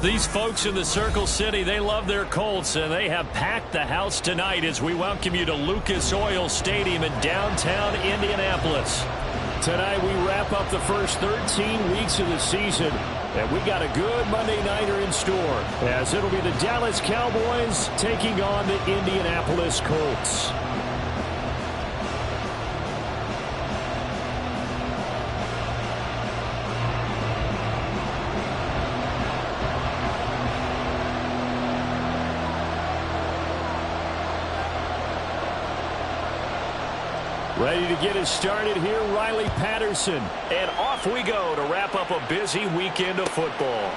These folks in the Circle City, they love their Colts, and they have packed the house tonight as we welcome you to Lucas Oil Stadium in downtown Indianapolis. Tonight we wrap up the first 13 weeks of the season, and we got a good Monday nighter in store, as it'll be the Dallas Cowboys taking on the Indianapolis Colts. Ready to get us started here, Riley Patterson. And off we go to wrap up a busy weekend of football.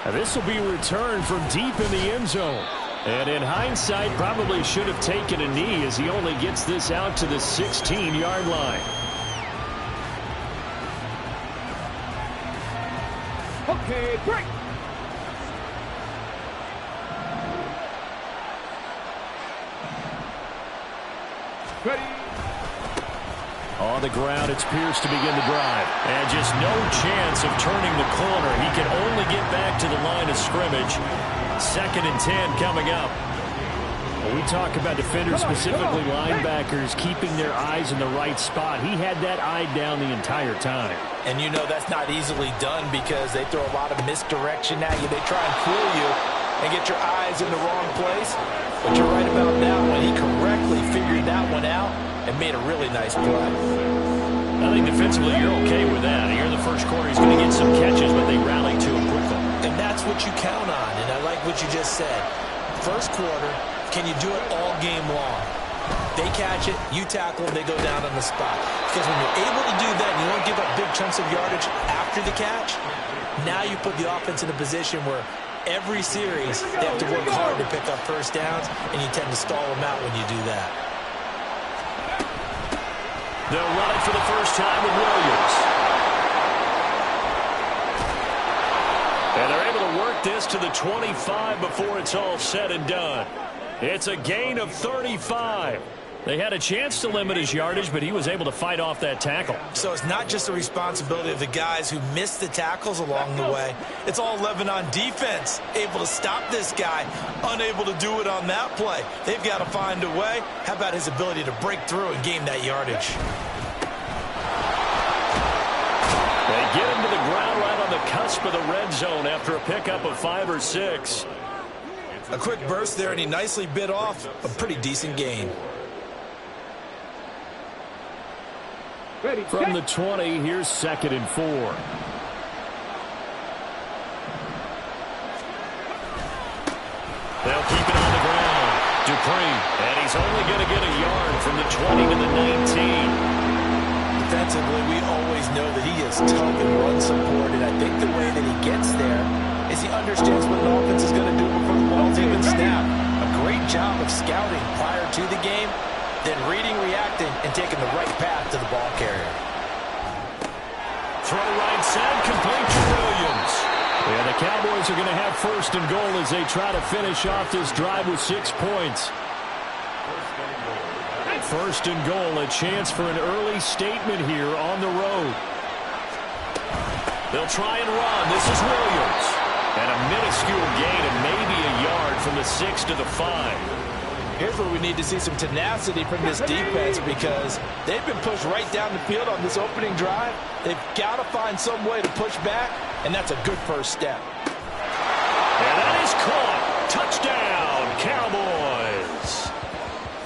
This will be a return from deep in the end zone. And in hindsight, probably should have taken a knee as he only gets this out to the 16-yard line. Okay, break. Ready. On the ground, it's Pierce to begin the drive. And just no chance of turning the corner. He can only get back to the line of scrimmage. 2nd and 10 coming up. When we talk about defenders, specifically linebackers, keeping their eyes in the right spot. He had that eye down the entire time. And you know that's not easily done because they throw a lot of misdirection at you. They try and fool you and get your eyes in the wrong place. But you're right about that one. He correctly figured that one out and made a really nice play. I think defensively you're okay with that. Here in the first quarter he's going to get some catches, but they rally to him quickly. And that's what you count on. And I like what you just said. First quarter, can you do it all game long? They catch it, you tackle them, they go down on the spot. Because when you're able to do that and you don't give up big chunks of yardage after the catch, now you put the offense in a position where every series, they have to work hard to pick up first downs, and you tend to stall them out when you do that. They'll run it for the first time with Williams. And they're able to work this to the 25 before it's all said and done. It's a gain of 35. They had a chance to limit his yardage, but he was able to fight off that tackle. So it's not just the responsibility of the guys who missed the tackles along the way. It's all 11 on defense, able to stop this guy, unable to do it on that play. They've got to find a way. How about his ability to break through and gain that yardage? They get him to the ground right on the cusp of the red zone after a pickup of 5 or 6. A quick burst there, and he nicely bit off a pretty decent gain. From the 20, here's 2nd and 4. They'll keep it on the ground. Dupree, and he's only going to get a yard from the 20 to the 19. Defensively, we always know that he is tough and run support, and I think the way that he gets there is he understands what an offense is going to do before the ball's even snapped. A great job of scouting prior to the game, then reading, reacting, and taking the right path to the ball carrier. Throw right side, complete to Williams. And the Cowboys are going to have 1st and goal as they try to finish off this drive with 6 points. 1st and goal, a chance for an early statement here on the road. They'll try and run. This is Williams. And a minuscule gain of maybe a yard from the 6 to the 5. Here's where we need to see some tenacity from this defense because they've been pushed right down the field on this opening drive. They've got to find some way to push back, and that's a good first step. And that is caught. Touchdown, Cowboys.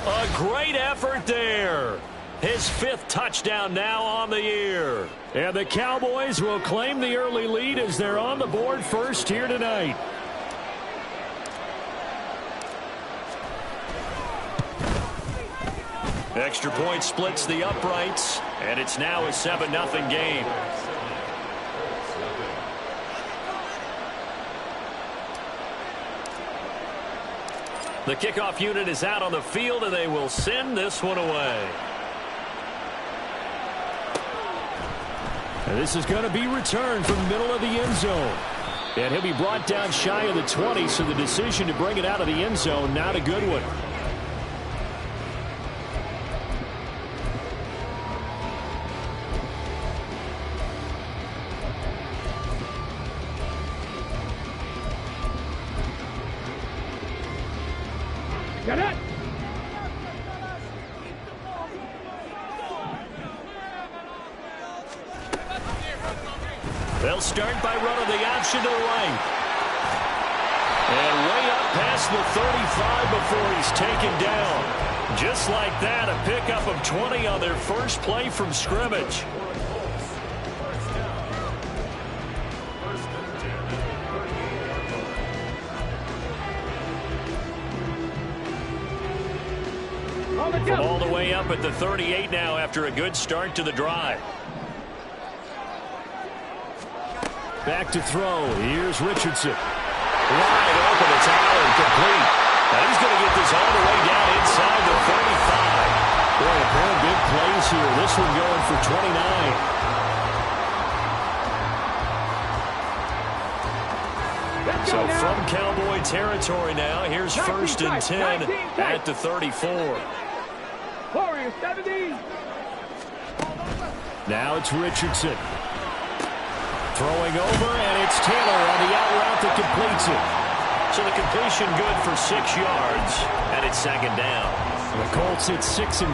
A great effort there. His 5th touchdown now on the year. And the Cowboys will claim the early lead as they're on the board first here tonight. Extra point splits the uprights, and it's now a 7-0 game. The kickoff unit is out on the field, and they will send this one away. And this is going to be returned from the middle of the end zone. And he'll be brought down shy of the 20, so the decision to bring it out of the end zone, not a good one. Get it! They'll start by running the option to the right. And way up past the 35 before he's taken down. Just like that, a pickup of 20 on their first play from scrimmage. From all the way up at the 38 now after a good start to the drive. Back to throw. Here's Richardson. Wide open. It's Allen, complete. And he's going to get this all the way down inside the 35. Boy, a pair of big plays here. This one going for 29. So from Cowboy territory now, here's 1st and 10 at the 34. Now it's Richardson. Throwing over, and it's Taylor on the out route that completes it. So the completion good for 6 yards, and it's 2nd down. The Colts at 6-5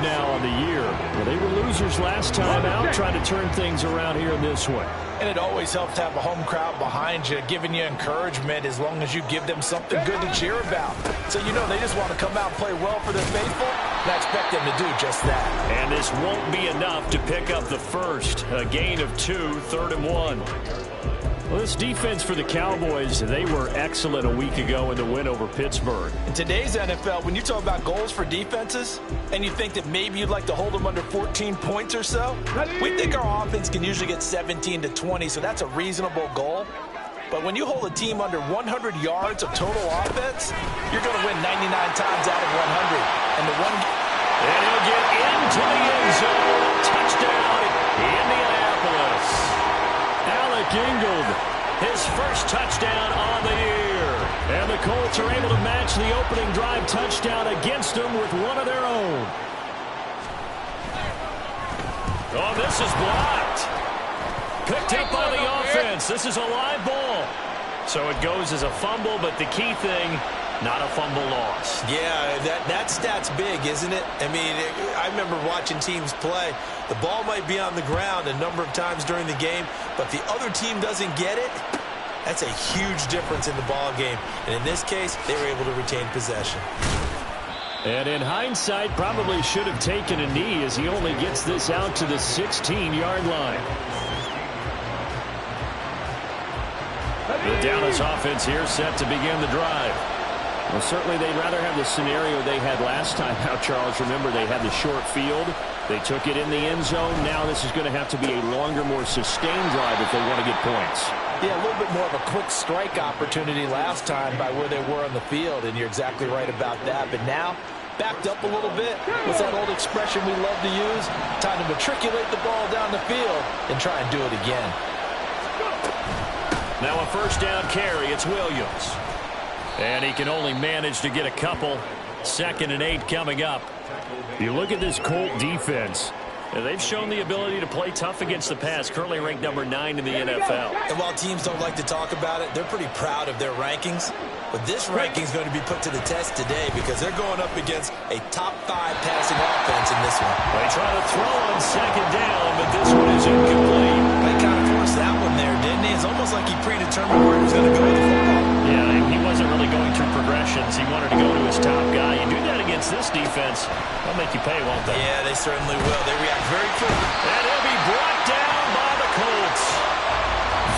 now on the year. Well, they were losers last time out, trying to turn things around here in this one. And it always helps to have a home crowd behind you, giving you encouragement as long as you give them something good to cheer about. So you know they just want to come out and play well for their faithful, and I expect them to do just that. And this won't be enough to pick up the first. A gain of 2, 3rd and 1. Well, this defense for the Cowboys, they were excellent a week ago in the win over Pittsburgh. In today's NFL, when you talk about goals for defenses, and you think that maybe you'd like to hold them under 14 points or so, we think our offense can usually get 17 to 20, so that's a reasonable goal. But when you hold a team under 100 yards of total offense, you're going to win 99 times out of 100. And the one... And he'll get into the end zone. Touchdown, Indianapolis. Alec Ingold, his first touchdown on the year. And the Colts are able to match the opening drive touchdown against them with one of their own. Oh, this is blocked. Picked up by the offense. This is a live ball. So it goes as a fumble, but the key thing, not a fumble loss. Yeah, that stat's big, isn't it? I mean, I remember watching teams play. The ball might be on the ground a number of times during the game, but the other team doesn't get it. That's a huge difference in the ball game. And in this case, they were able to retain possession. And in hindsight, probably should have taken a knee as he only gets this out to the 16-yard line. The Dallas offense here set to begin the drive. Well, certainly they'd rather have the scenario they had last time out, Charles. Remember, they had the short field. They took it in the end zone. Now this is going to have to be a longer, more sustained drive if they want to get points. Yeah, a little bit more of a quick strike opportunity last time by where they were on the field, and you're exactly right about that. But now, backed up a little bit. What's that old expression we love to use? Time to matriculate the ball down the field and try and do it again. Now a first down carry. It's Williams. And he can only manage to get a couple. 2nd and 8 coming up. You look at this Colt defense. They've shown the ability to play tough against the pass, currently ranked number 9 in the NFL. And while teams don't like to talk about it, they're pretty proud of their rankings. But this ranking is going to be put to the test today because they're going up against a top 5 passing offense in this one. They try to throw on 2nd down, but this one is incomplete. They kind of forced that one there, didn't he? It's almost like he predetermined where he was going to go with the football. Yeah, he wasn't really going through progressions. He wanted to go to his top guy. You do that against this defense, they'll make you pay, won't they? Yeah, they certainly will. They react very quickly. And he'll be brought down by the Colts.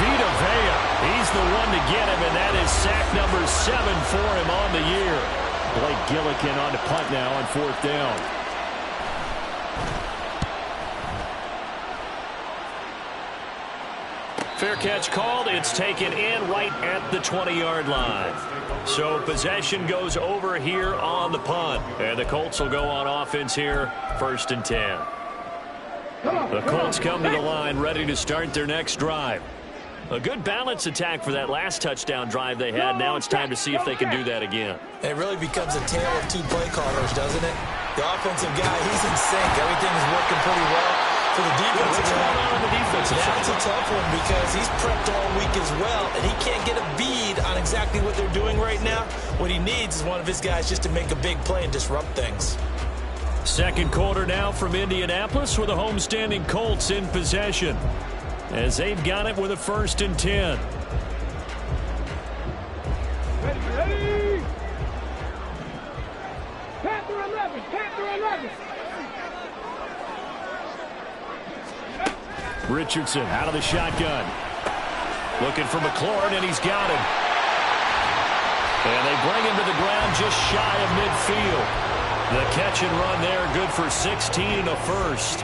Vita Vea, he's the one to get him, and that is sack number 7 for him on the year. Blake Gillikin on to punt now on 4th down. Fair catch called. It's taken in right at the 20-yard line. So possession goes over here on the punt. And the Colts will go on offense here, 1st and 10. The Colts come to the line ready to start their next drive. A good balance attack for that last touchdown drive they had. Now it's time to see if they can do that again. It really becomes a tale of two play callers, doesn't it? The offensive guy, he's in sync. Everything is working pretty well. For the defense, what's going on the defensive side? That's a tough one because he's prepped all week as well, and he can't get a bead on exactly what they're doing right now. What he needs is one of his guys just to make a big play and disrupt things. Second quarter now from Indianapolis with the homestanding Colts in possession as they've got it with a 1st and 10. Ready. Panther 11. Panther 11. Richardson out of the shotgun. Looking for McLaurin, and he's got him. And they bring him to the ground just shy of midfield. The catch and run there, good for 16 and a first.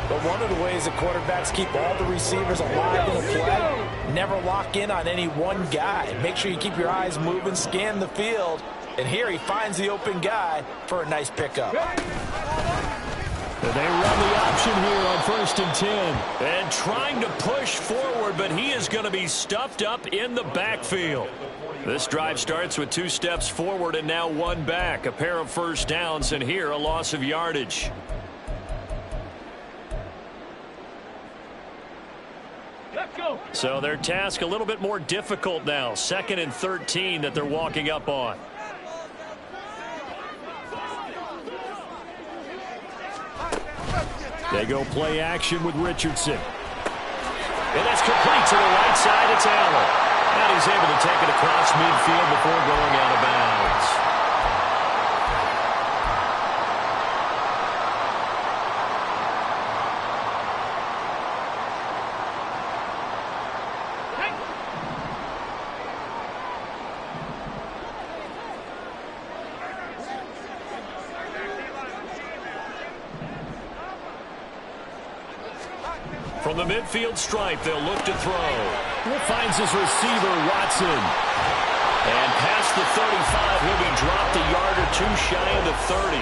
But one of the ways that quarterbacks keep all the receivers alive in a play, never lock in on any one guy. Make sure you keep your eyes moving, scan the field. And here he finds the open guy for a nice pickup. They run the option here on 1st and 10. And trying to push forward, but he is going to be stuffed up in the backfield. This drive starts with 2 steps forward and now 1 back. A pair of first downs, and here a loss of yardage. Let's go. So their task a little bit more difficult now. 2nd and 13 that they're walking up on. They go play action with Richardson. And that's complete to the right side. It's Allen. And he's able to take it across midfield before going out of bounds. From the midfield stripe, they'll look to throw. Finds his receiver, Watson. And past the 35, he'll be dropped a yard or 2 shy of the 30.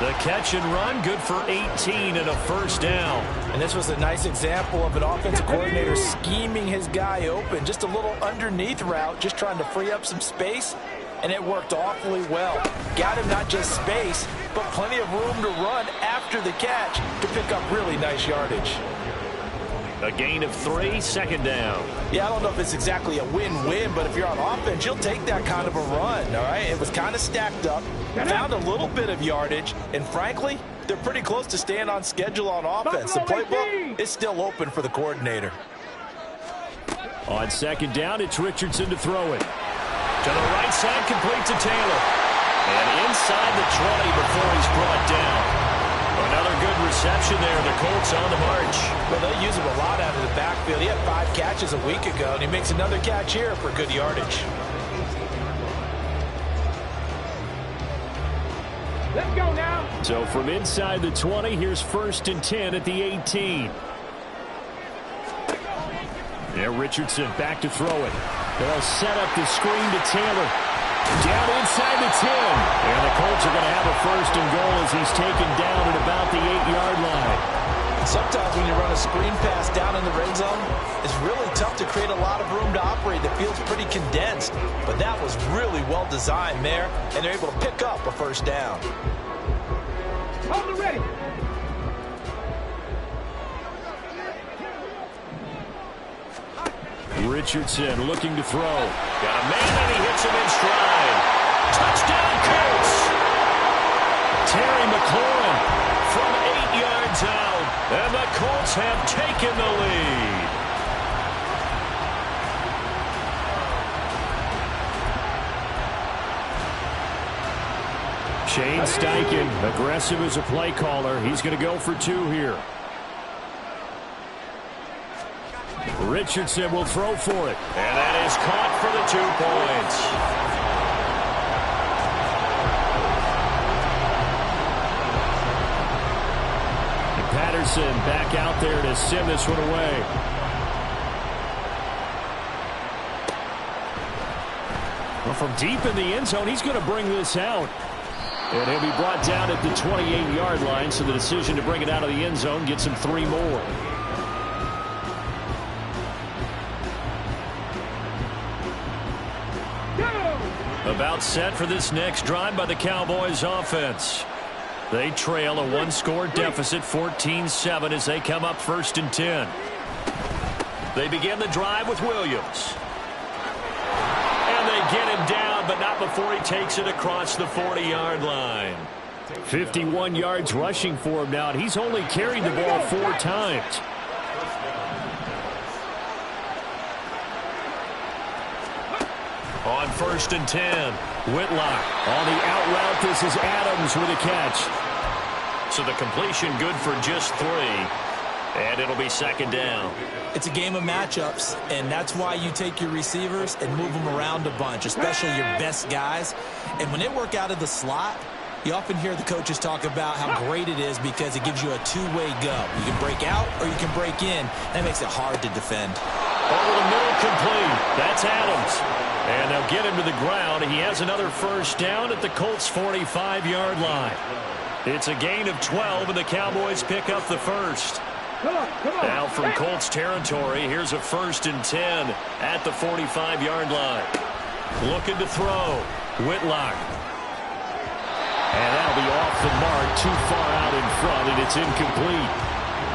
The catch and run, good for 18 and a first down. And this was a nice example of an offensive coordinator scheming his guy open. Just a little underneath route, just trying to free up some space. And it worked awfully well. Got him not just space, but plenty of room to run after the catch to pick up really nice yardage. A gain of 3, 2nd down. Yeah, I don't know if it's exactly a win-win, but if you're on offense, you'll take that kind of a run, all right? It was kind of stacked up, found a little bit of yardage, and frankly, they're pretty close to staying on schedule on offense. The playbook is still open for the coordinator. On 2nd down, it's Richardson to throw it. To the right side, complete to Taylor. And inside the 20 before he's brought down. Another good reception there. The Colts on the march. Well, they use him a lot out of the backfield. He had 5 catches a week ago, and he makes another catch here for good yardage. Let's go now. So from inside the 20, here's 1st and 10 at the 18. Yeah, Richardson back to throw it. They'll set up the screen to Taylor. Down inside the 10. And the Colts are going to have a 1st and goal as he's taken down at about the 8-yard line. Sometimes when you run a screen pass down in the red zone, it's really tough to create a lot of room to operate. The field's pretty condensed. But that was really well designed there, and they're able to pick up a 1st down. Hold it ready. Richardson looking to throw. Got a man, and he hits him in stride. Touchdown, Colts! Terry McLaurin from 8 yards out. And the Colts have taken the lead. Shane Steichen, aggressive as a play caller. He's going to go for 2 here. Richardson will throw for it. And that is caught for the 2 points. And Patterson back out there to send this one away. Well, from deep in the end zone, he's going to bring this out. And he'll be brought down at the 28-yard line, so the decision to bring it out of the end zone gets him 3 more. About set for this next drive by the Cowboys offense. They trail a 1-score deficit, 14-7, as they come up 1st and 10. They begin the drive with Williams. And they get him down, but not before he takes it across the 40-yard line. 51 yards rushing for him now, and he's only carried the ball 4 times. On 1st and 10, Whitlock on the out route. This is Adams with a catch. So the completion good for just 3. And it'll be 2nd down. It's a game of matchups, and that's why you take your receivers and move them around a bunch, especially your best guys. And when they work out of the slot, you often hear the coaches talk about how great it is because it gives you a two-way go. You can break out or you can break in. That makes it hard to defend. Over the middle, complete. That's Adams. And they'll get him to the ground. He has another 1st down at the Colts' 45-yard line. It's a gain of 12, and the Cowboys pick up the 1st. Come on. Now from Colts territory, here's a 1st and 10 at the 45-yard line. Looking to throw. Whitlock. And that'll be off the mark, too far out in front, and it's incomplete.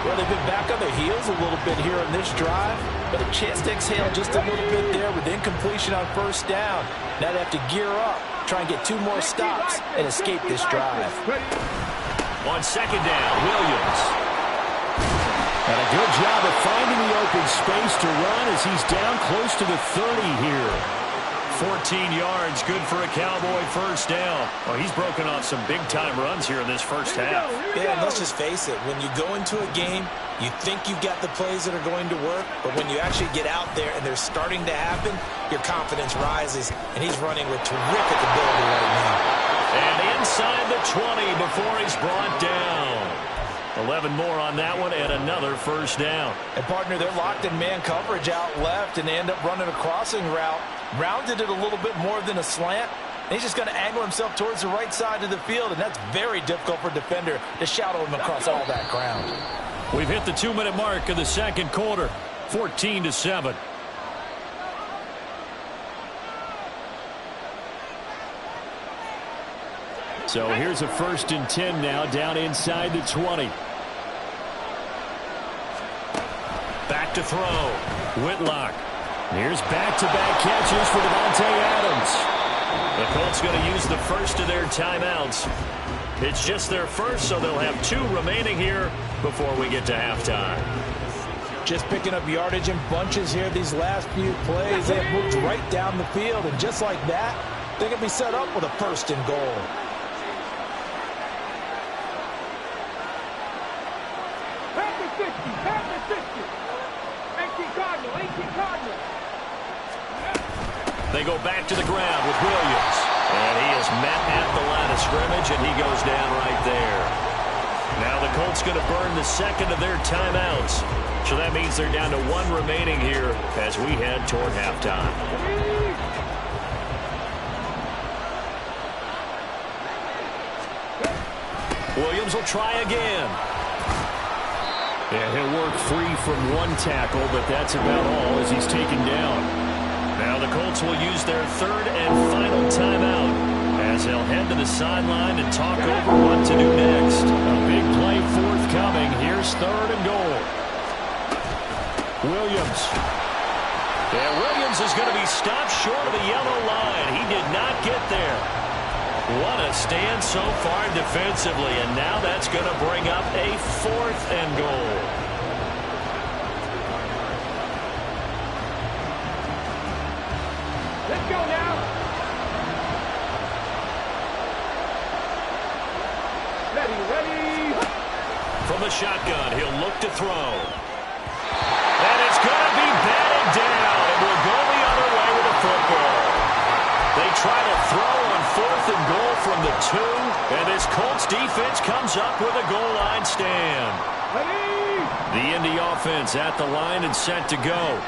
Well, they've been back on their heels a little bit here in this drive, but a chance to exhale just a little bit there with incompletion on 1st down. Now they have to gear up, try and get 2 more stops, and escape this drive. On 2nd down, Williams. And a good job of finding the open space to run as he's down close to the 30 here. 14 yards, good for a Cowboy 1st down. Well, he's broken off some big-time runs here in this 1st half. Yeah, and let's just face it. When you go into a game, you think you've got the plays that are going to work, but when you actually get out there and they're starting to happen, your confidence rises, and he's running with terrific ability right now. And inside the 20 before he's brought down. 11 more on that one, and another 1st down. And, partner, they're locked in man coverage out left, and they end up running a crossing route. Rounded it a little bit more than a slant. And he's just going to angle himself towards the right side of the field, and that's very difficult for a defender to shadow him across all that ground. We've hit the 2-minute mark of the 2nd quarter, 14-7. So here's a 1st and 10 now, down inside the 20. Back to throw. Whitlock. Here's back-to-back catches for Davante Adams. The Colts going to use the 1st of their timeouts. It's just their 1st, so they'll have 2 remaining here before we get to halftime. Just picking up yardage in bunches here these last few plays. They have moved right down the field, and just like that, they can be set up with a 1st and goal. They go back to the ground with Williams. And he is met at the line of scrimmage, and he goes down right there. Now the Colts going to burn the 2nd of their timeouts. So that means they're down to 1 remaining here as we head toward halftime. Williams will try again. And he'll work free from 1 tackle, but that's about all as he's taken down. Now the Colts will use their 3rd and final timeout as they'll head to the sideline and talk over what to do next. A big play forthcoming. Here's 3rd and goal. Williams. And Williams is going to be stopped short of the yellow line. He did not get there. What a stand so far defensively, and now that's going to bring up a 4th and goal. Let's go now. Ready. From the shotgun, he'll look to throw. And it's going to be batted down, and we'll go the other way with the football. They try to throw on 4th and goal from the 2, and this Colts defense comes up with a goal line stand. Ready. The Indy offense at the line and set to go.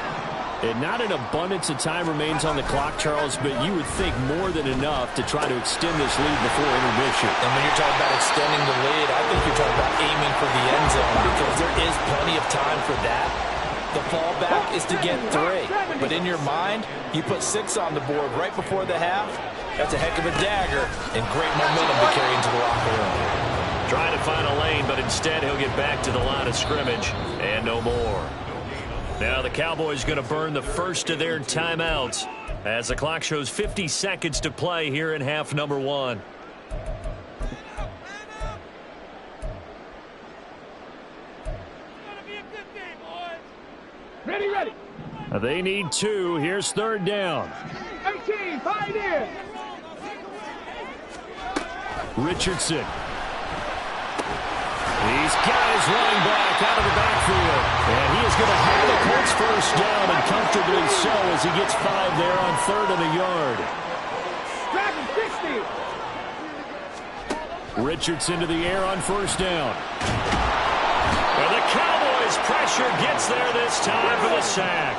And not an abundance of time remains on the clock, Charles, but you would think more than enough to try to extend this lead before intermission. And when you're talking about extending the lead, I think you're talking about aiming for the end zone because there is plenty of time for that. The fallback is to get 3. But in your mind, you put 6 on the board right before the half. That's a heck of a dagger and great momentum to carry into the locker room. Trying to find a lane, but instead he'll get back to the line of scrimmage and no more. Now the Cowboys going to burn the first of their timeouts as the clock shows 50 seconds to play here in half number 1. Ready, ready. They need 2. Here's 3rd down. 18, find in. Richardson. He's got his running back out of the backfield. And he is going to have the Colts first down, and comfortably so as he gets 5 there on 3rd and a yard. Dragon 60. Richardson to the air on 1st down. And the Cowboys pressure gets there this time for the sack.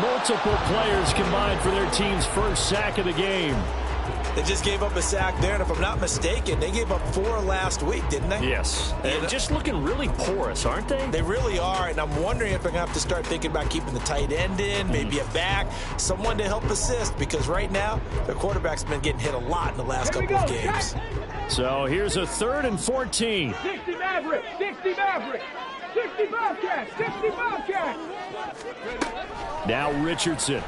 Multiple players combined for their team's first sack of the game. They just gave up a sack there, and if I'm not mistaken, they gave up 4 last week, didn't they? Yes. And just looking really porous, aren't they? They really are, and I'm wondering if they're going to have to start thinking about keeping the tight end in, maybe a back, someone to help assist, because right now, their quarterback's been getting hit a lot in the last couple of games. So here's a 3rd and 14. 60 Maverick, 60 Maverick, 60 Bobcat, 60 Bobcat. Now Richardson.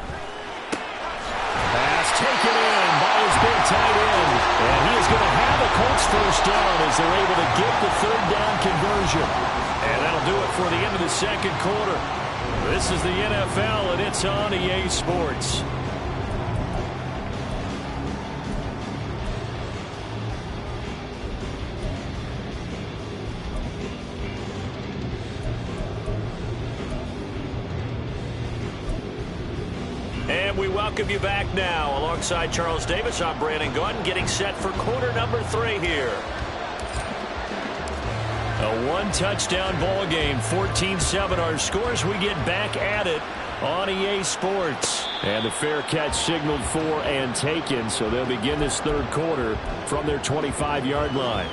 Pass taken in by his big tight end. And he is going to have a Colts first down as they're able to get the 3rd down conversion. And that'll do it for the end of the 2nd quarter. This is the NFL, and it's on EA Sports. And we welcome you back now. Alongside Charles Davis, I'm Brandon Gordon, getting set for quarter number 3 here. A 1-touchdown ball game, 14-7 our scores. We get back at it on EA Sports. And the fair catch signaled for and taken, so they'll begin this 3rd quarter from their 25-yard line.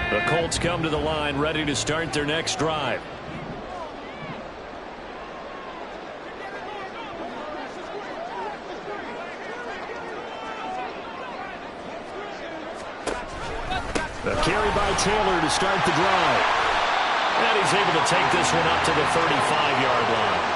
The Colts come to the line, ready to start their next drive. The carry by Taylor to start the drive. And he's able to take this one up to the 35-yard line.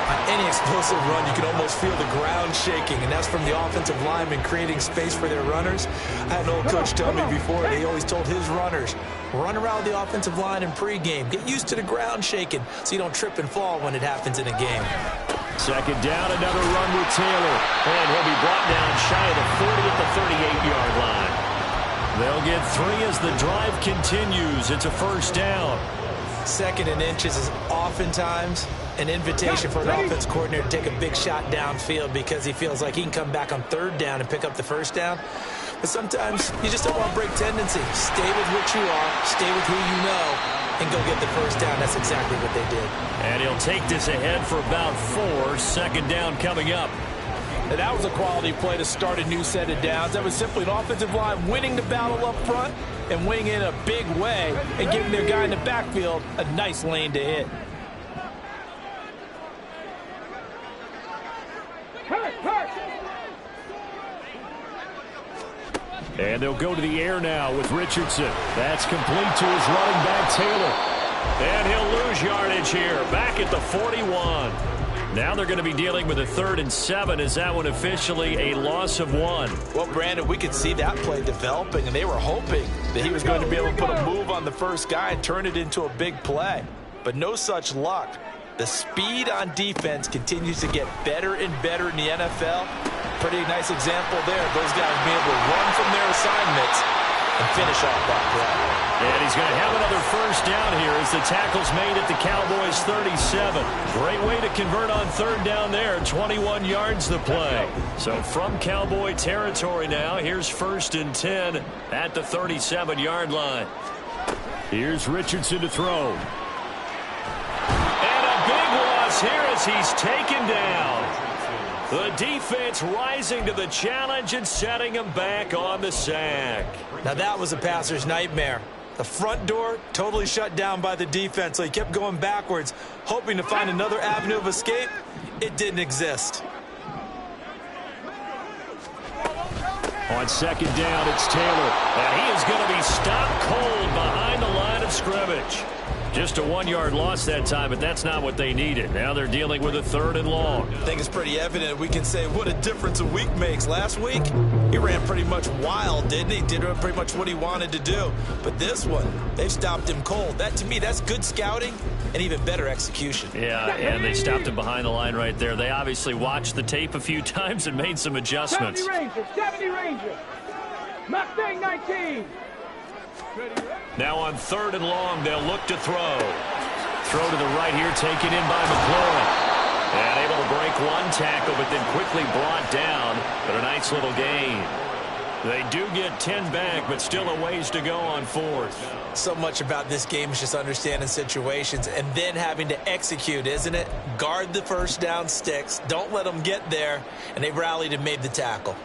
On any explosive run, you can almost feel the ground shaking, and that's from the offensive linemen creating space for their runners. I had an old coach tell me before, he always told his runners, run around the offensive line in pregame. Get used to the ground shaking so you don't trip and fall when it happens in a game. 2nd down, another run with Taylor. And he'll be brought down shy of the 40 at the 38-yard line. They'll get 3 as the drive continues. It's a first down. 2nd and inches is oftentimes an invitation for an offense coordinator to take a big shot downfield because he feels like he can come back on 3rd down and pick up the first down. But sometimes you just don't want to break tendency. Stay with what you are, stay with who you know, and go get the first down. That's exactly what they did. And he'll take this ahead for about 4. 2nd down coming up. And that was a quality play to start a new set of downs. That was simply an offensive line winning the battle up front and winning in a big way and giving their guy in the backfield a nice lane to hit. And they'll go to the air now with Richardson. That's complete to his running back, Taylor. And he'll lose yardage here, back at the 41. Now they're going to be dealing with a 3rd and 7. Is that one officially a loss of 1? Well, Brandon, we could see that play developing, and they were hoping that he was going to be able to put a move on the first guy and turn it into a big play. But no such luck. The speed on defense continues to get better and better in the NFL. Pretty nice example there. Those guys being able to run from their assignments and finish off that play. And he's going to have another first down here as the tackle's made at the Cowboys' 37. Great way to convert on third down there. 21 yards the play. So from Cowboy territory now, here's 1st and 10 at the 37-yard line. Here's Richardson to throw. And a big loss here as he's taken down. The defense rising to the challenge and setting him back on the sack. Now that was a passer's nightmare. The front door totally shut down by the defense, so he kept going backwards, hoping to find another avenue of escape. It didn't exist. On 2nd down, it's Taylor. And he is going to be stopped cold behind the line of scrimmage. Just a 1-yard loss that time, but that's not what they needed. Now they're dealing with a 3rd and long. I think it's pretty evident. We can say what a difference a week makes. Last week, he ran pretty much wild, didn't he? Did pretty much what he wanted to do. But this one, they've stopped him cold. That, to me, that's good scouting and even better execution. Yeah, and they stopped him behind the line right there. They obviously watched the tape a few times and made some adjustments. 70 Rangers. Mustang 19. Now on 3rd and long, they'll look to throw. Throw to the right here, taken in by McLaurin. And able to break one tackle, but then quickly brought down. But a nice little gain. They do get 10 back, but still a ways to go on 4th. So much about this game is just understanding situations and then having to execute, isn't it? Guard the first down sticks. Don't let them get there. And they rallied and made the tackle.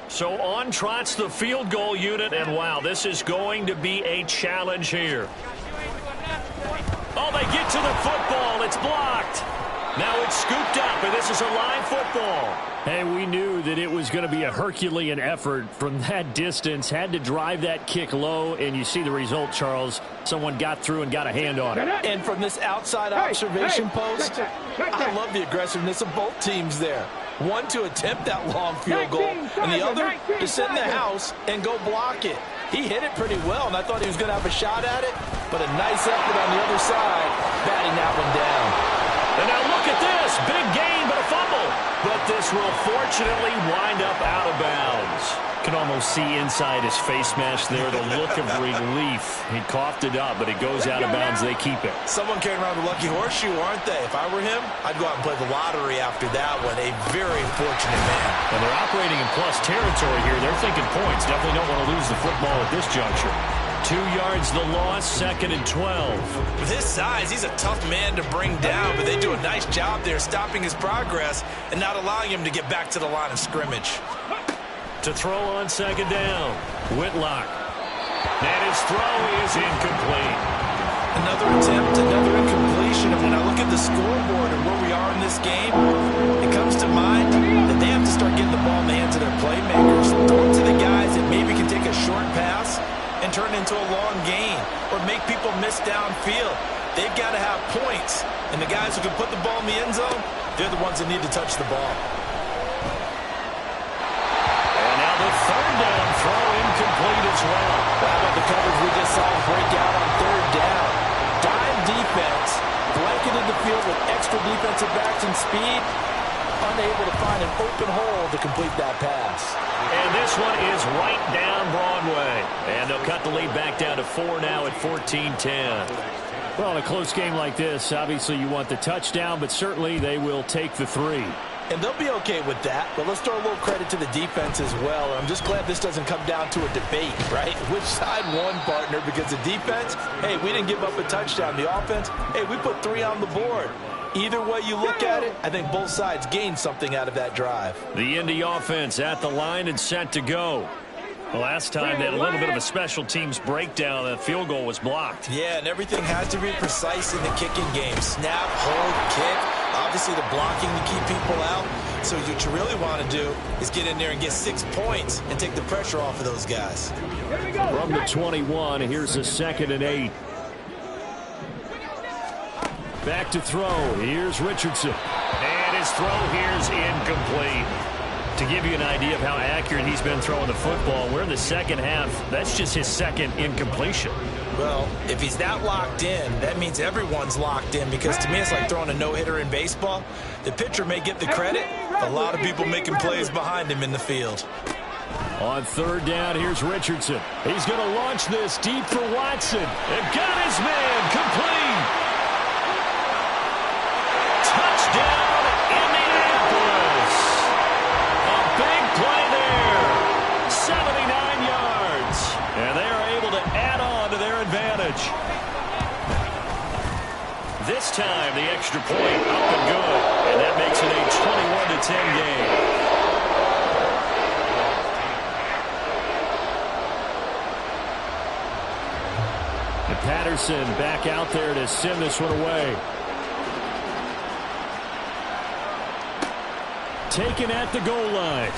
So on trots the field goal unit, and wow, this is going to be a challenge here. Oh, they get to the football. It's blocked. Now it's scooped up, and this is a live football. Hey, we knew that it was going to be a Herculean effort from that distance. Had to drive that kick low, and you see the result, Charles. Someone got through and got a hand on it. And from this outside observation post, I love the aggressiveness of both teams there. One to attempt that long field goal, and the other to sit in the house and go block it. He hit it pretty well, and I thought he was going to have a shot at it, but a nice effort on the other side, batting that one down. And now look at this. Big gain, but a fumble. But this will fortunately wind up out of bounds. Can almost see inside his face mask there, the look of relief. He coughed it up, but it goes out of bounds. They keep it. Someone carrying around the lucky horseshoe, aren't they? If I were him, I'd go out and play the lottery after that one. A very fortunate man. And they're operating in plus territory here. They're thinking points. Definitely don't want to lose the football at this juncture. 2 yards the loss, 2nd and 12. With his size, he's a tough man to bring down, but they do a nice job there stopping his progress and not allowing him to get back to the line of scrimmage. To throw on 2nd down, Whitlock. And his throw is incomplete. Another attempt, another incompletion. And when I look at the scoreboard and where we are in this game, it comes to mind that they have to start getting the ball in the hands of their playmakers. Throw it to the guys that maybe can take a short pass and turn it into a long gain or make people miss downfield. They've got to have points. And the guys who can put the ball in the end zone, they're the ones that need to touch the ball. The 3rd down throw incomplete as well. How about the coverage we just saw break out on 3rd down? Dime defense, blanketed the field with extra defensive backs and speed, unable to find an open hole to complete that pass. And this one is right down Broadway. And they'll cut the lead back down to 4 now at 14-10. Well, in a close game like this, obviously you want the touchdown, but certainly they will take the 3. And they'll be okay with that, but let's throw a little credit to the defense as well. I'm just glad this doesn't come down to a debate, right? Which side won, partner? Because the defense, hey, we didn't give up a touchdown. The offense, hey, we put 3 on the board. Either way you look at it, I think both sides gained something out of that drive. The Indy offense at the line and set to go. The last time they had a little bit of a special teams breakdown. That field goal was blocked. Yeah, and everything has to be precise in the kicking game. Snap, hold, kick. Obviously, the blocking to keep people out. So what you really want to do is get in there and get 6 points and take the pressure off of those guys. From the 21, here's a 2nd and 8. Back to throw. Here's Richardson. And his throw here's incomplete. To give you an idea of how accurate he's been throwing the football, we're in the 2nd half. That's just his 2nd incompletion. Well, if he's that locked in, that means everyone's locked in, because to me it's like throwing a no-hitter in baseball. The pitcher may get the credit, but a lot of people making plays behind him in the field. On third down, here's Richardson. He's going to launch this deep for Watson. And got his man complete. Touchdown, Indianapolis. A big play there. 79 yards. And they are able to add on to their advantage. This time, the extra point up and good. And that makes it a 21-10 game. Patterson back out there to send this one away. Taken at the goal line.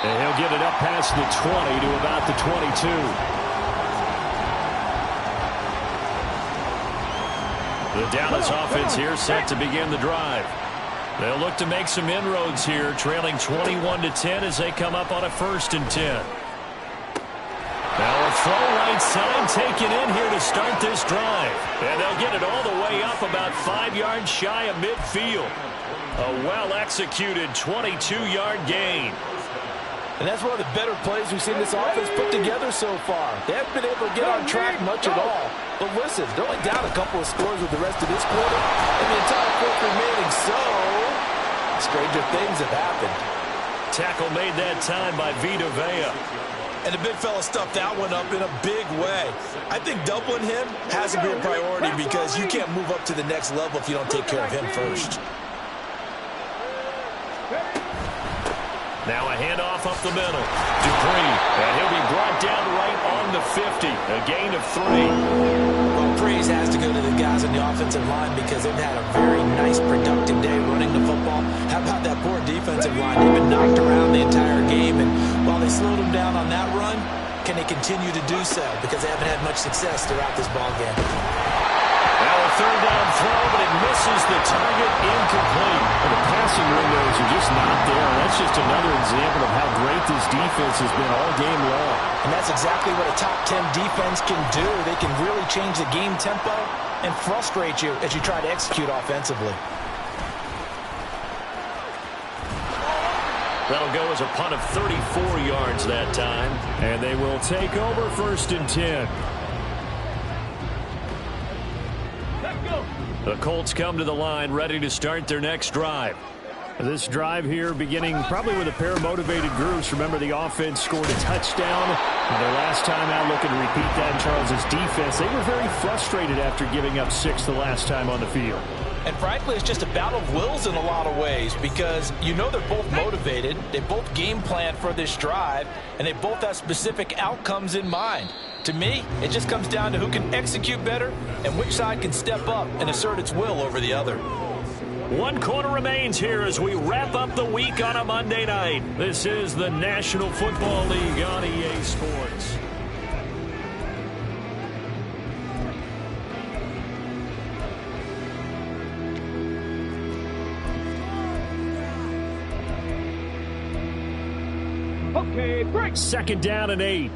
And he'll get it up past the 20 to about the 22. The Dallas offense here set to begin the drive. They'll look to make some inroads here, trailing 21-10 as they come up on a 1st and 10. Now a throw right side taken in here to start this drive. And they'll get it all the way up about 5 yards shy of midfield. A well-executed 22-yard gain. And that's one of the better plays we've seen this offense put together so far. They haven't been able to get on track much at all. But listen, they're only down a couple of scores with the rest of this quarter and the entire fourth remaining. So, stranger things have happened. Tackle made that time by Vita Vea. And the big fella stuffed that one up in a big way. I think doubling him has to be a priority because you can't move up to the next level if you don't take care of him first. Now a handoff up the middle. Dupree, and he'll be brought down right on the 50. A gain of 3. Well, praise has to go to the guys on the offensive line because they've had a very nice, productive day running the football. How about that poor defensive line? They've been knocked around the entire game, and while they slowed them down on that run, can they continue to do so? Because they haven't had much success throughout this ball game. Now a third down throw, but it misses the target, incomplete. And the passing windows are just not there. That's just another example of how great this defense has been all game long. And that's exactly what a top 10 defense can do. They can really change the game tempo and frustrate you as you try to execute offensively. That'll go as a punt of 34 yards that time. And they will take over 1st and 10. The Colts come to the line ready to start their next drive. This drive here beginning probably with a pair of motivated groups. Remember, the offense scored a touchdown. Their last time out, looking to repeat that. Charles's defense, they were very frustrated after giving up 6 the last time on the field. And frankly, it's just a battle of wills in a lot of ways because you know they're both motivated. They both game plan for this drive, and they both have specific outcomes in mind. To me, it just comes down to who can execute better and which side can step up and assert its will over the other. 1 quarter remains here as we wrap up the week on a Monday night. This is the National Football League on EA Sports. Okay, break. 2nd down and 8.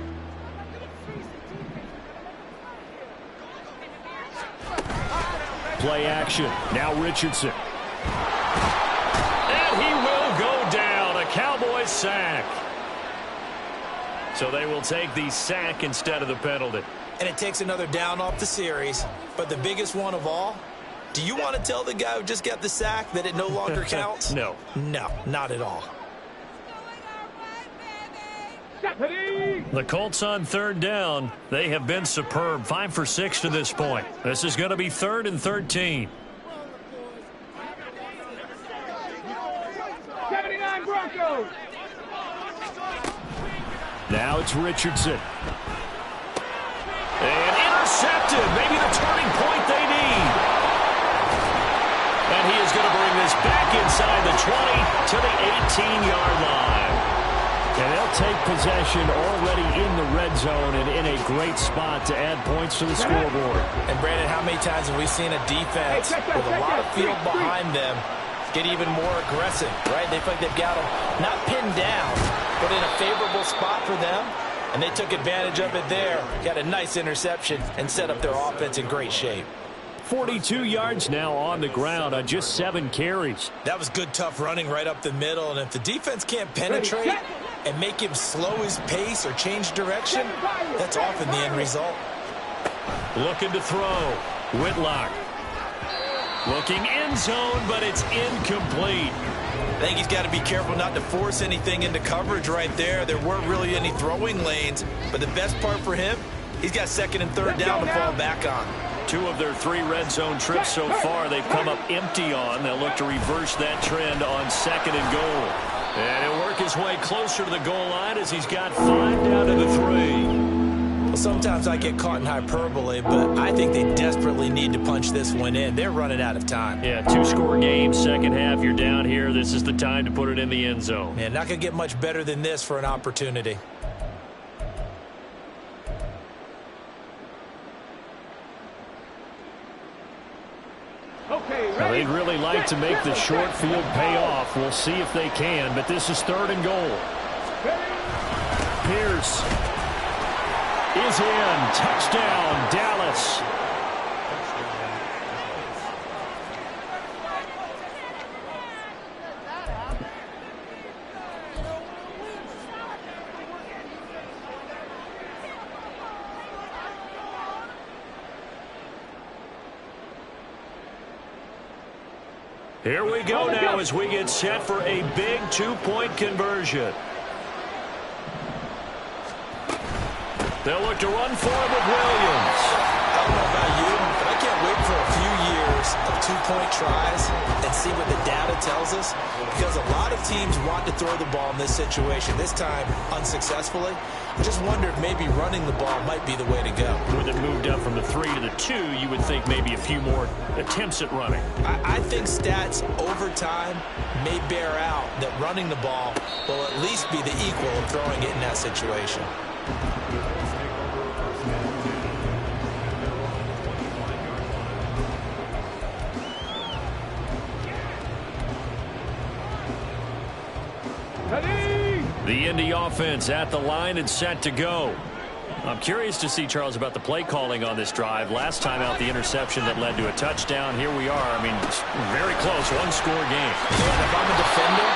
Play action. Now Richardson. And he will go down. A Cowboys sack. So they will take the sack instead of the penalty. And it takes another down off the series. But the biggest one of all, do you want to tell the guy who just got the sack that it no longer counts? No. No, not at all. The Colts on 3rd down. They have been superb. 5 for 6 to this point. This is going to be 3rd and 13. 79 Broncos. Now it's Richardson. And intercepted. Maybe the turning point they need. And he is going to bring this back inside the 20 to the 18-yard line. And they'll take possession already in the red zone and in a great spot to add points to the scoreboard. And, Brandon, how many times have we seen a defense with a lot of field behind them get even more aggressive, right? They feel like they've got them not pinned down, but in a favorable spot for them. And they took advantage of it there. Got a nice interception and set up their offense in great shape. 42 yards now on the ground on just 7 carries. That was good, tough running right up the middle. And if the defense can't penetrate and make him slow his pace or change direction, that's often the end result. Looking to throw. Whitlock. Looking end zone, but it's incomplete. I think he's got to be careful not to force anything into coverage right there. There weren't really any throwing lanes, but the best part for him, he's got second and third down to fall back on. 2 of their 3 red zone trips so far they've come up empty on. They'll look to reverse that trend on 2nd and goal. And he'll work his way closer to the goal line as he's got 5 down to the 3. Well, sometimes I get caught in hyperbole, but I think they desperately need to punch this one in. They're running out of time. Yeah, 2-score game, second half, you're down here. This is the time to put it in the end zone. Man, not going to get much better than this for an opportunity. Well, they'd really like to make the short field pay off. We'll see if they can, but this is 3rd and goal. Pierce is in. Touchdown, Dallas. Here we go now as we get set for a big 2-point conversion. They'll look to run for it with Williams. I don't know about you, but I can't wait for a few years of 2-point tries and see what the data tells us, because a lot of teams want to throw the ball in this situation, this time unsuccessfully. I just wonder if maybe running the ball might be the way to go. With it moved up from the 3 to the 2, you would think maybe a few more attempts at running. I think stats over time may bear out that running the ball will at least be the equal of throwing it in that situation. The Indy offense at the line and set to go. I'm curious to see, Charles, about the play calling on this drive. Last time out, the interception that led to a touchdown. Here we are. I mean, very close, 1-score game. And if I'm a defender,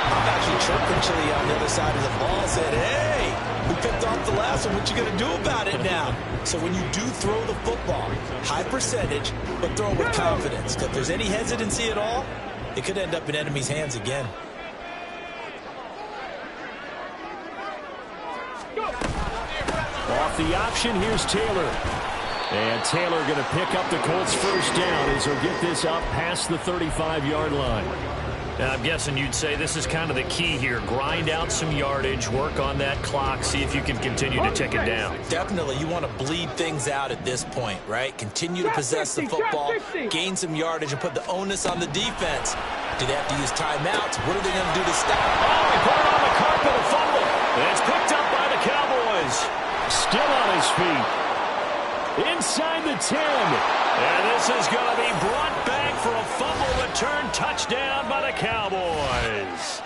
I'm actually chirping Chili on the other side of the ball and said, hey, we picked off the last one. What you going to do about it now? So when you do throw the football, high percentage, but throw with confidence. If there's any hesitancy at all, it could end up in enemy's hands again. Off the option, here's Taylor. And Taylor going to pick up the Colts' first down as he'll get this up past the 35-yard line. Now, I'm guessing you'd say this is kind of the key here. Grind out some yardage, work on that clock, see if you can continue to tick it down. Definitely, you want to bleed things out at this point, right? Continue to possess the football, gain some yardage, and put the onus on the defense. Do they have to use timeouts? What are they going to do to stop? Oh, he put it on the carpet, a fumble. And it's picked up by the Cowboys. Still on his feet. Inside the 10. And this is going to be brought back for a fumble return touchdown by the Cowboys.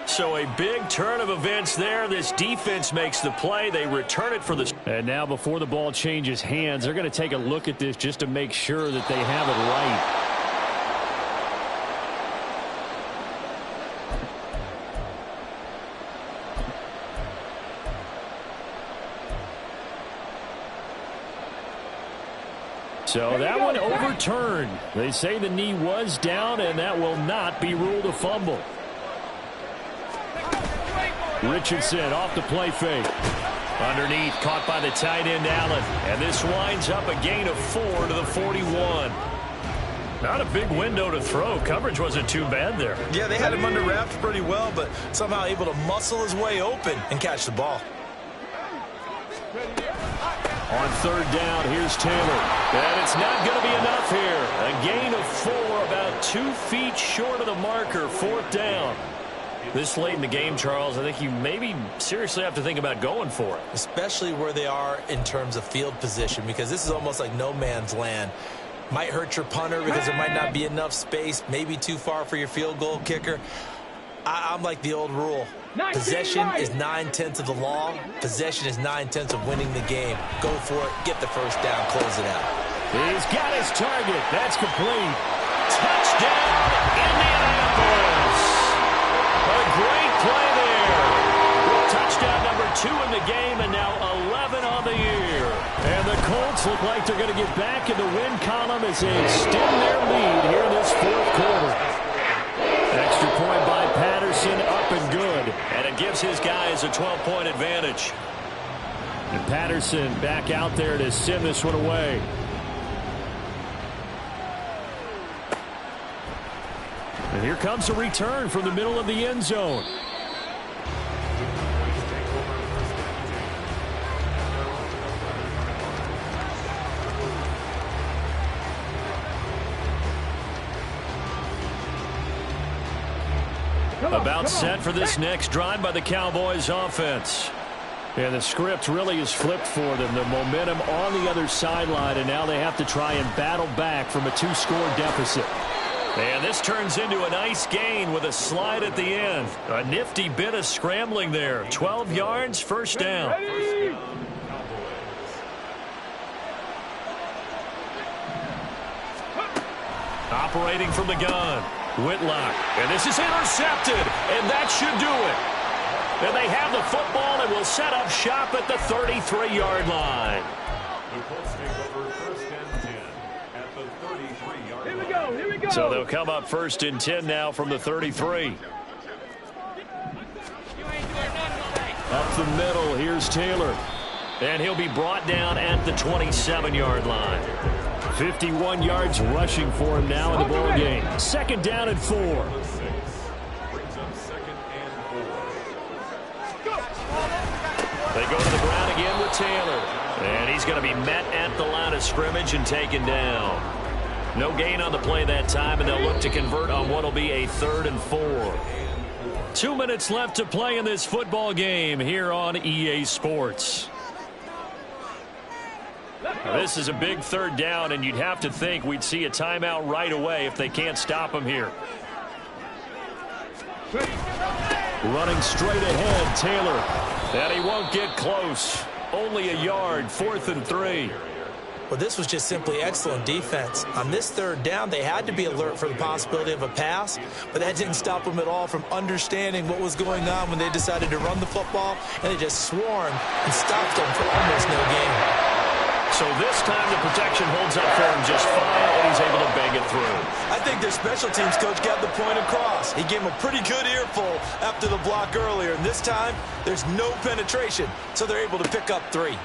So a big turn of events there. This defense makes the play. They return it for the... And now before the ball changes hands, they're going to take a look at this just to make sure that they have it right. So that one overturned. They say the knee was down, and that will not be ruled a fumble. Richardson off the play fake. Underneath, caught by the tight end, Allen. And this winds up a gain of 4 to the 41. Not a big window to throw. Coverage wasn't too bad there. Yeah, they had him under wraps pretty well, but somehow able to muscle his way open and catch the ball. On third down, here's Taylor. And it's not going to be enough here. A gain of 4, about 2 feet short of the marker, 4th down. This late in the game, Charles, I think you maybe seriously have to think about going for it. Especially where they are in terms of field position, because this is almost like no man's land. Might hurt your punter because there might not be enough space, maybe too far for your field goal kicker. I'm like the old rule. Possession is 9/10 of the law. Possession is 9/10 of winning the game. Go for it. Get the first down. Close it out. He's got his target. That's complete. Touchdown, Indianapolis. A great play there. Touchdown number 2 in the game, and now 11 on the year. And the Colts look like they're going to get back in the win column as they extend their lead here in this fourth quarter. Extra point by Patterson, up and good. And it gives his guys a 12-point advantage. And Patterson back out there to send this one away. And here comes a return from the middle of the end zone. About set for this next drive by the Cowboys offense. And the script really is flipped for them. The momentum on the other sideline, and now they have to try and battle back from a 2-score deficit. And this turns into a nice gain with a slide at the end. A nifty bit of scrambling there. 12 yards, first down. Operating from the gun. Whitlock. And this is intercepted. And that should do it. And they have the football and will set up shop at the 33-yard line. The Colts take over first and 10 at the 33-yard line. Here we go, here we go. So they'll come up first and 10 now from the 33. Up the middle, here's Taylor. And he'll be brought down at the 27-yard line. 51 yards rushing for him now in the ball game. Second down and 4. Brings up second and 4. They go to the ground again with Taylor. And he's going to be met at the line of scrimmage and taken down. No gain on the play that time, and they'll look to convert on what will be a 3rd and 4. 2 minutes left to play in this football game here on EA Sports. This is a big 3rd down, and you'd have to think we'd see a timeout right away if they can't stop him here. Running straight ahead, Taylor. And he won't get close. Only a yard, 4th and 3. Well, this was just simply excellent defense. On this 3rd down, they had to be alert for the possibility of a pass, but that didn't stop them at all from understanding what was going on when they decided to run the football, and they just swarmed and stopped them for almost no gain. So this time the protection holds up for him just fine, and he's able to bang it through. I think their special teams coach got the point across. He gave him a pretty good earful after the block earlier, and this time there's no penetration, so they're able to pick up 3.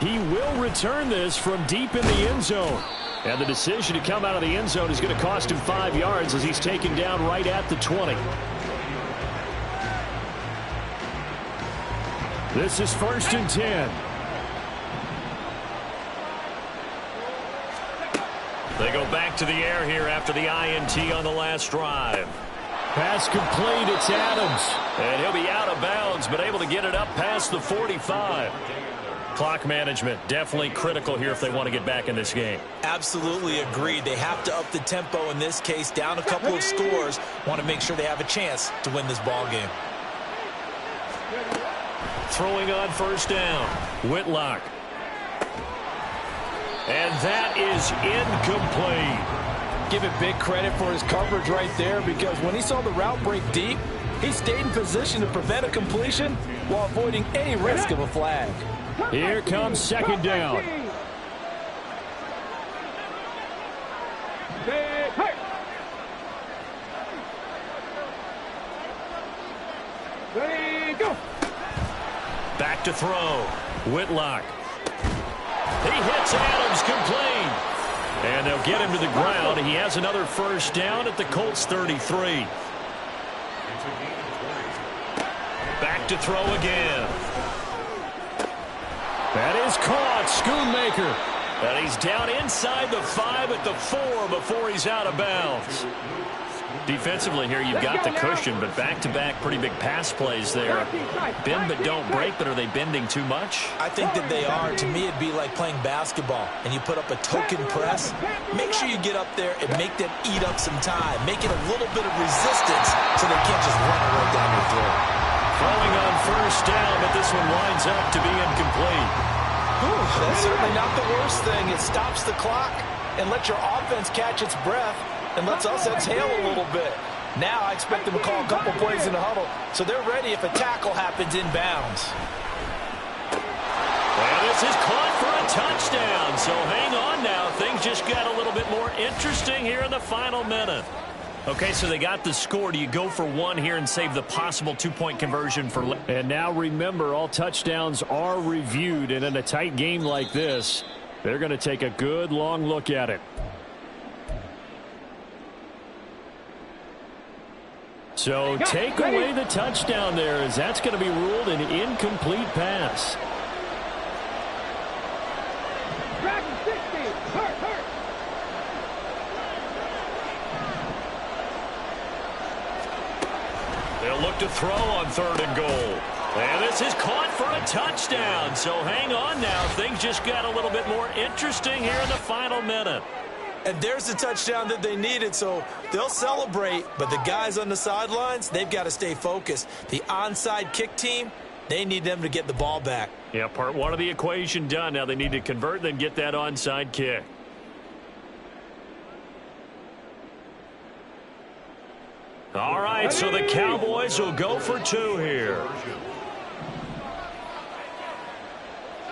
He will return this from deep in the end zone. And the decision to come out of the end zone is going to cost him 5 yards as he's taken down right at the 20. This is 1st and 10. They go back to the air here after the INT on the last drive. Pass complete, it's Adams. And he'll be out of bounds, but able to get it up past the 45. Clock management, definitely critical here if they want to get back in this game. Absolutely agreed. They have to up the tempo in this case, down a couple of scores. Want to make sure they have a chance to win this ball game. Throwing on 1st down, Whitlock. And that is incomplete. Give it big credit for his coverage right there, because when he saw the route break deep, he stayed in position to prevent a completion while avoiding any risk of a flag. Here comes 2nd down. Back to throw. Whitlock. He hits Adams complete. And they'll get him to the ground. He has another 1st down at the Colts 33. Back to throw again. That is caught. Schoonmaker. And he's down inside the 5 at the 4 before he's out of bounds. Defensively here, you've got the cushion, but back-to-back pretty big pass plays there. Bend but don't break, but are they bending too much? I think that they are. To me, it'd be like playing basketball, and you put up a token press. Make sure you get up there and make them eat up some time. Make it a little bit of resistance so they can't just run it right down your throat. Throwing on 1st down, but this one winds up to be incomplete. That's certainly not the worst thing. It stops the clock and lets your offense catch its breath and lets us exhale a little bit. Now I expect them to call a couple plays in the huddle, so they're ready if a tackle happens inbounds. Well, this is caught for a touchdown, so hang on now. Things just got a little bit more interesting here in the final minute. Okay, so they got the score. Do you go for one here and save the possible two-point conversion for... And now remember, all touchdowns are reviewed, and in a tight game like this, they're going to take a good long look at it. So take away the touchdown there, as that's going to be ruled an incomplete pass. Dragon 60. Hurt. They'll look to throw on 3rd and goal. And this is caught for a touchdown. So hang on now. Things just got a little bit more interesting here in the final minute. And there's the touchdown that they needed, so they'll celebrate. But the guys on the sidelines, they've got to stay focused. The onside kick team, they need them to get the ball back. Yeah, part one of the equation done. Now they need to convert and then get that onside kick. All right, so the Cowboys will go for 2 here.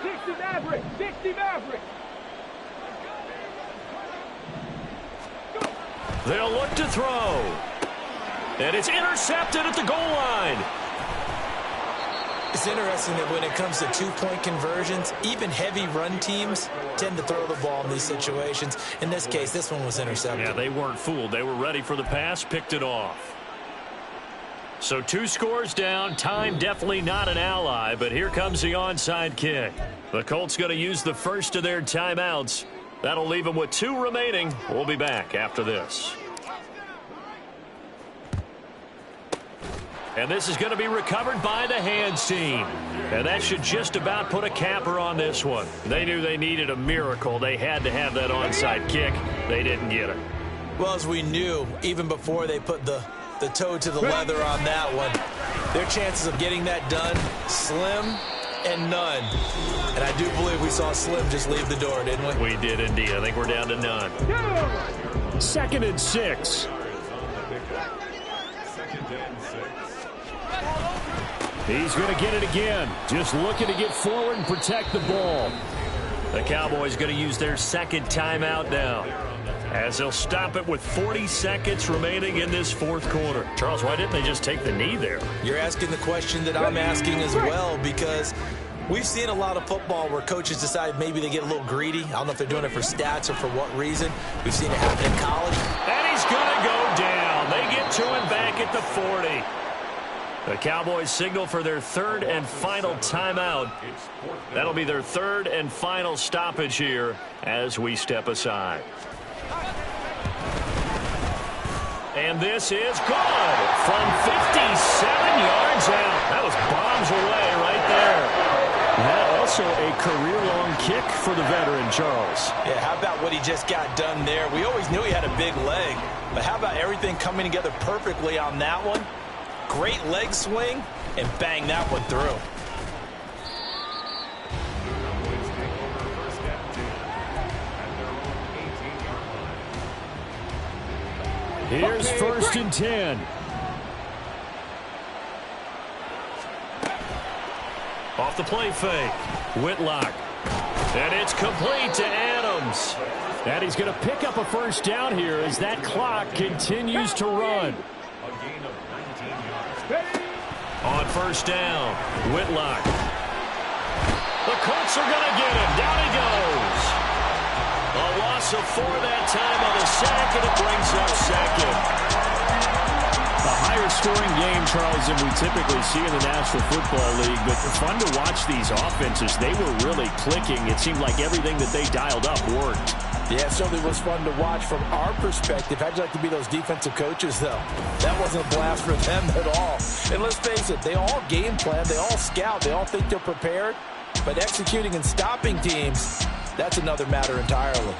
60 Maverick. 60 Maverick. They'll look to throw. And it's intercepted at the goal line. It's interesting that when it comes to two-point conversions, even heavy run teams tend to throw the ball in these situations. In this case, this one was intercepted. Yeah, they weren't fooled. They were ready for the pass, picked it off. So 2 scores down. Time definitely not an ally, but here comes the onside kick. The Colts going to use the first of their timeouts. That'll leave them with 2 remaining. We'll be back after this. And this is going to be recovered by the hands team. And that should just about put a capper on this one. They knew they needed a miracle. They had to have that onside kick. They didn't get it. Well, as we knew, even before they put the toe to the leather on that one, their chances of getting that done, slim and none. And I do believe we saw Slim just leave the door, didn't we? We did indeed. I think we're down to none. 2nd and 6. He's going to get it again. Just looking to get forward and protect the ball. The Cowboys going to use their 2nd timeout now, as they'll stop it with 40 seconds remaining in this 4th quarter. Charles, why didn't they just take the knee there? You're asking the question that I'm asking as well, because we've seen a lot of football where coaches decide maybe they get a little greedy. I don't know if they're doing it for stats or for what reason. We've seen it happen in college. And he's going to go down. They get to him back at the 40. The Cowboys signal for their 3rd and final timeout. That'll be their 3rd and final stoppage here as we step aside. And this is good from 57 yards out. That was bombs away right there. That also a career-long kick for the veteran, Charles. Yeah, how about what he just got done there? We always knew he had a big leg, but how about everything coming together perfectly on that one? Great leg swing, and bang that one through. Here's 1st and 10. Off the play fake. Whitlock. And it's complete to Adams. And he's going to pick up a 1st down here as that clock continues to run. On 1st down, Whitlock. The Colts are going to get him. Down he goes. A loss of 4 that time on the sack, and it brings up 2nd. A higher scoring game, Charles, than we typically see in the National Football League, but fun to watch these offenses. They were really clicking. It seemed like everything that they dialed up worked. Yeah, it certainly was fun to watch from our perspective. How'd you like to be those defensive coaches, though? That wasn't a blast for them at all. And let's face it, they all game plan, they all scout, they all think they're prepared. But executing and stopping teams, that's another matter entirely.